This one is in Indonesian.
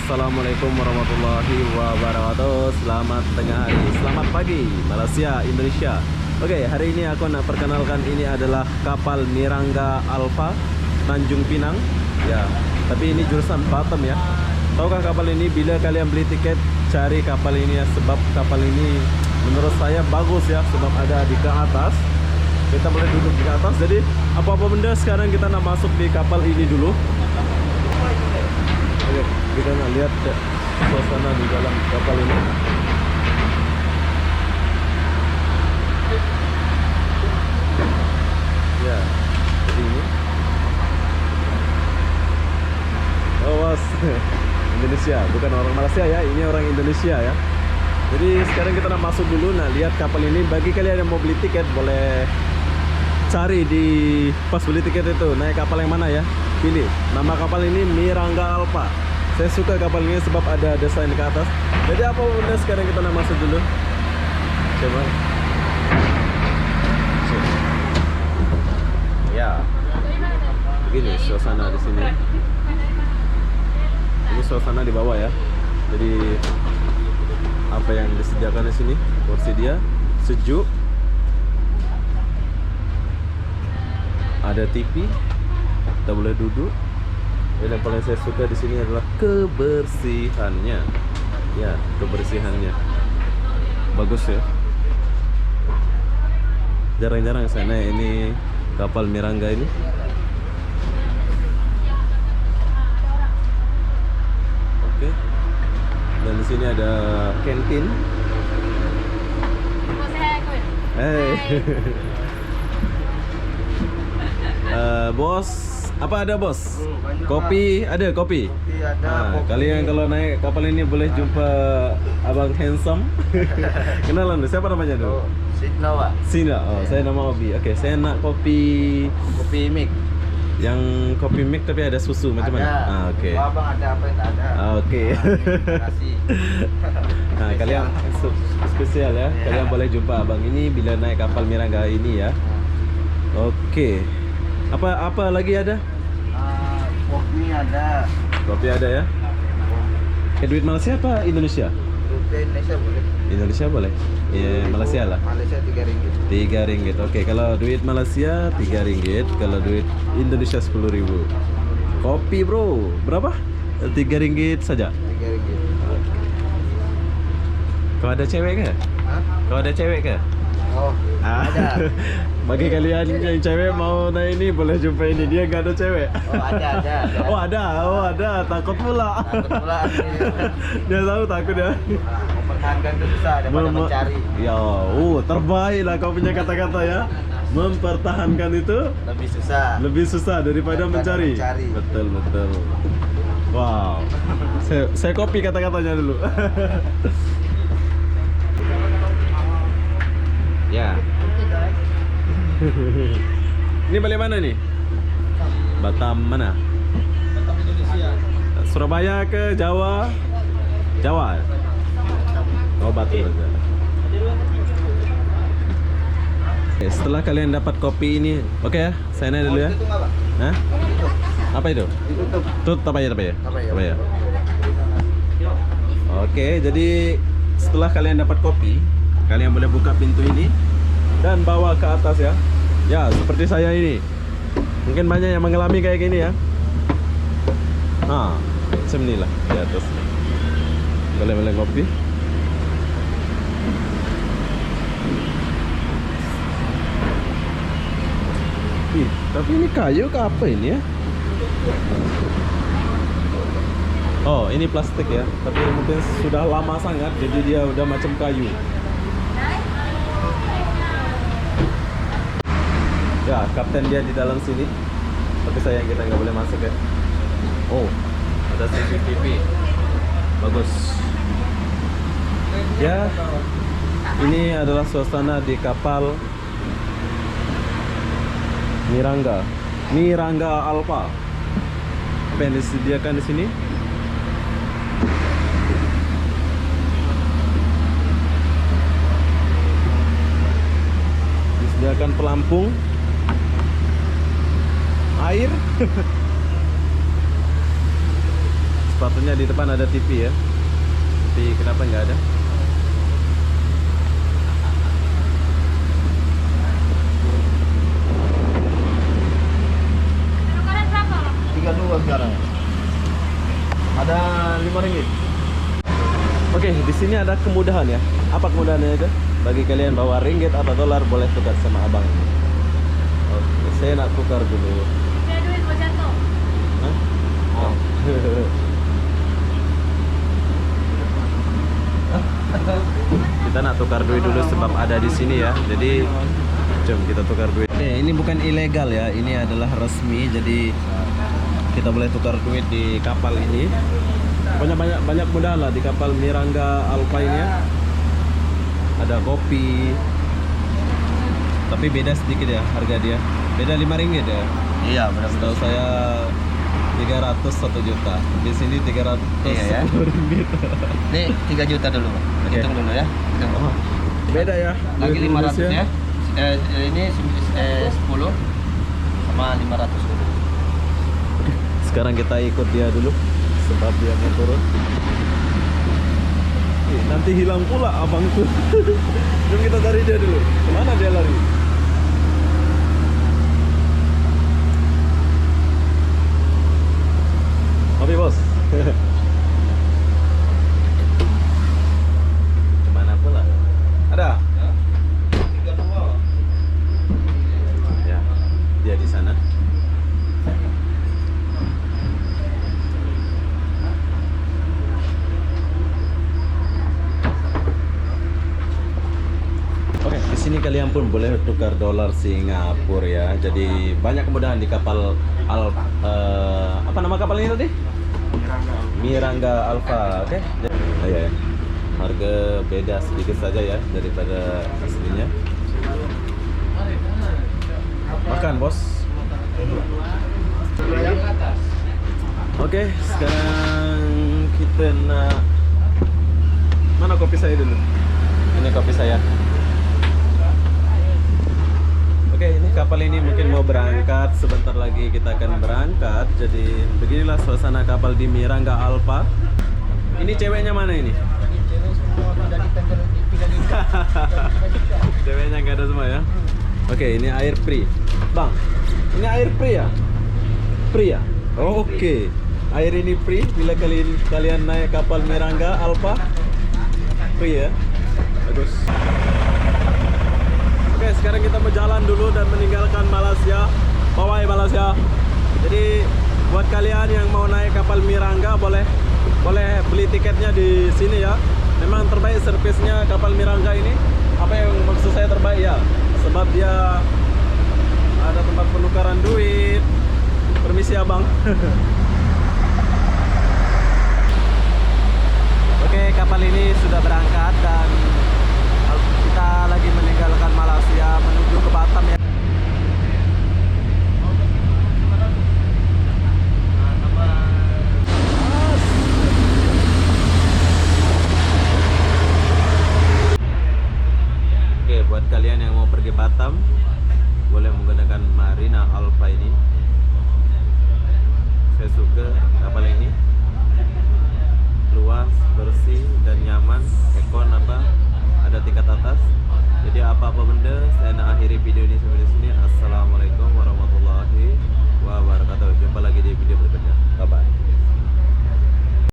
Assalamualaikum warahmatullahi wabarakatuh. Selamat tengah hari, selamat pagi Malaysia, Indonesia. Oke, hari ini aku nak perkenalkan, ini adalah kapal Miranga Alpha Tanjung Pinang. Ya, tapi ini jurusan Batam ya. Tahukah kapal ini? Bila kalian beli tiket, cari kapal ini ya, sebab kapal ini menurut saya bagus ya, sebab ada di ke atas. Kita boleh duduk di atas. Jadi apa-apa benda sekarang kita nak masuk di kapal ini dulu. Oke, kita nak lihat suasana di dalam kapal ini. Ya, jadi ini. Oh, was. Indonesia, bukan orang Malaysia ya, ini orang Indonesia ya. Jadi sekarang kita nak masuk dulu, nah lihat kapal ini. Bagi kalian yang mau beli tiket, boleh cari di pas beli tiket itu naik kapal yang mana ya, pilih. Nama kapal ini Miranga Alpha. Saya suka kapal ini sebab ada desain ke atas. Jadi apa benda sekarang kita nak masuk dulu. Coba. Ya. Begini suasana di sini. Ini suasana di bawah ya. Jadi apa yang disediakan di sini, kursi dia sejuk. Ada TV, kita boleh duduk. Yang paling saya suka di sini adalah kebersihannya. Ya, kebersihannya bagus ya. Jarang-jarang saya naik ini kapal Miranga ini. Oke. Dan di sini ada kantin. Hey. Bos, apa ada bos? Kopi ada, kopi. Kopi ada. Kopi. Kalian kalau naik kapal ini boleh jumpa abang handsome. Kenalan dulu, siapa namanya dulu? Sina, Pak. Sina. Oh, saya nama Obi. Oke, saya nak kopi. Kopi mix. Yang kopi mix tapi ada susu macam mana? Oke. Oh, abang ada apa yang tak ada? Oke. Terima kasih. Nah, kalian spesial ya. Kalian boleh jumpa abang ini bila naik kapal Miranga ini ya. Oke. Apa lagi ada? Kopi ada. Kopi ada ya. Duit Malaysia apa Indonesia? Rupiah Indonesia boleh. Indonesia boleh. Iya, Malaysia lah. Malaysia RM3. RM3. Oke, kalau duit Malaysia RM3, kalau duit Indonesia RM10.000. Kopi bro, berapa? RM3 saja. RM3. Kau ada cewek ke? Hah? Kau ada cewek ke? Oh, ada. Bagi kalian yang cewek mau naik ini boleh jumpa ini, dia nggak ada cewek. Oh, ada. Oh ada, takut pula. Takut pula. Dia tahu takut ya. Mempertahankan itu susah daripada mencari. Ya, terbaik lah kau punya kata-kata ya. Mempertahankan itu lebih susah daripada mencari. Betul. Wow. Saya copy kata-katanya dulu. Ya. Ini balik mana nih? Batam mana? Batam Indonesia. Surabaya ke Jawa? Jawa. Oh, Batam aja. Oke, setelah kalian dapat kopi ini, oke ya, saya naik dulu ya. Hah? Apa itu? Tutup apa ya? Oke, jadi setelah kalian dapat kopi, kalian boleh buka pintu ini dan bawa ke atas ya. Ya, seperti saya ini. Mungkin banyak yang mengalami kayak gini ya. Macam inilah di atas. Boleh kopi. Tapi ini kayu ke apa ini ya? Oh, ini plastik ya. Tapi mungkin sudah lama sangat, jadi dia udah macam kayu. Ya, kapten dia di dalam sini. Tapi sayang kita nggak boleh masuk ya. Oh, ada CCTV. Bagus. Ya, ini adalah suasana di kapal Miranga Alpha. Apa yang disediakan di sini? Disediakan pelampung, air. sepatutnya di depan ada TV ya. Tapi kenapa nggak ada? Sekarang berapa? 32 sekarang. Ada 5 ringgit. Oke, di sini ada kemudahan ya. Apa kemudahannya itu? Bagi kalian bawa ringgit atau dolar boleh tukar sama abang. Oke, saya nak tukar dulu. Saya duit mau jatuh. Hah? Oh. Kita nak tukar duit dulu sebab ada di sini ya. Jadi jom kita tukar duit. Ini bukan ilegal ya. Ini adalah resmi. Jadi kita boleh tukar duit di kapal ini. Banyak kemudahan lah di kapal Miranga Alpha ini ya. Ada kopi. Tapi beda sedikit ya harga dia. Beda 5 ringgit ya. Iya, benar. Setahu saya 300 1 juta. Di sini 300 Iya ya. ringgit. Ini 3 juta dulu. Oke. Hitung dulu ya. Hitung. Oh, beda ya. Lagi Duit 500 Indonesia. ya. Ini 10 sama 500 dulu. Sekarang kita ikut dia dulu sebab dia mau turun. Nanti hilang pula abangku. Jom kita cari dia dulu. Kemana dia lari? Oke bos. Kemana pula? Ada? Ya, dia di sana. Oke, di sini kalian pun boleh tukar dolar Singapura ya. Jadi banyak kemudahan di kapal apa nama kapal ini tadi? Miranga Alpha. Oke. Ya. Harga beda sedikit saja ya daripada aslinya. Makan, Bos. Oke, sekarang kita nak mana kopi saya dulu? Ini kopi saya. Oke, ini kapal ini mungkin mau berangkat. Sebentar lagi kita akan berangkat. Jadi beginilah suasana kapal di Miranga Alpha. Ini ceweknya mana ini? Ceweknya nggak ada semua ya. Oke, ini air free. Bang, ini air free ya? Free ya? Oh, oke. Air ini free bila kalian naik kapal Miranga Alpha. Free ya? Bagus. Oke, sekarang kita mau jalan dulu dan meninggalkan Malaysia. Bye Malaysia. Jadi buat kalian yang mau naik kapal Miranga boleh beli tiketnya di sini ya. Memang terbaik servisnya kapal Miranga ini. Apa yang maksud saya terbaik ya? Sebab dia ada tempat penukaran duit. Permisi abang. Oke, kapal ini sudah berangkat dan kita lagi meninggalkan Malaysia menuju ke Batam ya. Oke, buat kalian yang mau pergi Batam boleh menggunakan Marina Alpha ini. Saya suka kapal ini. Luas, bersih dan nyaman. Ekon ada tingkat atas. Jadi apa-apa benda saya nak akhiri video ini sampai di sini.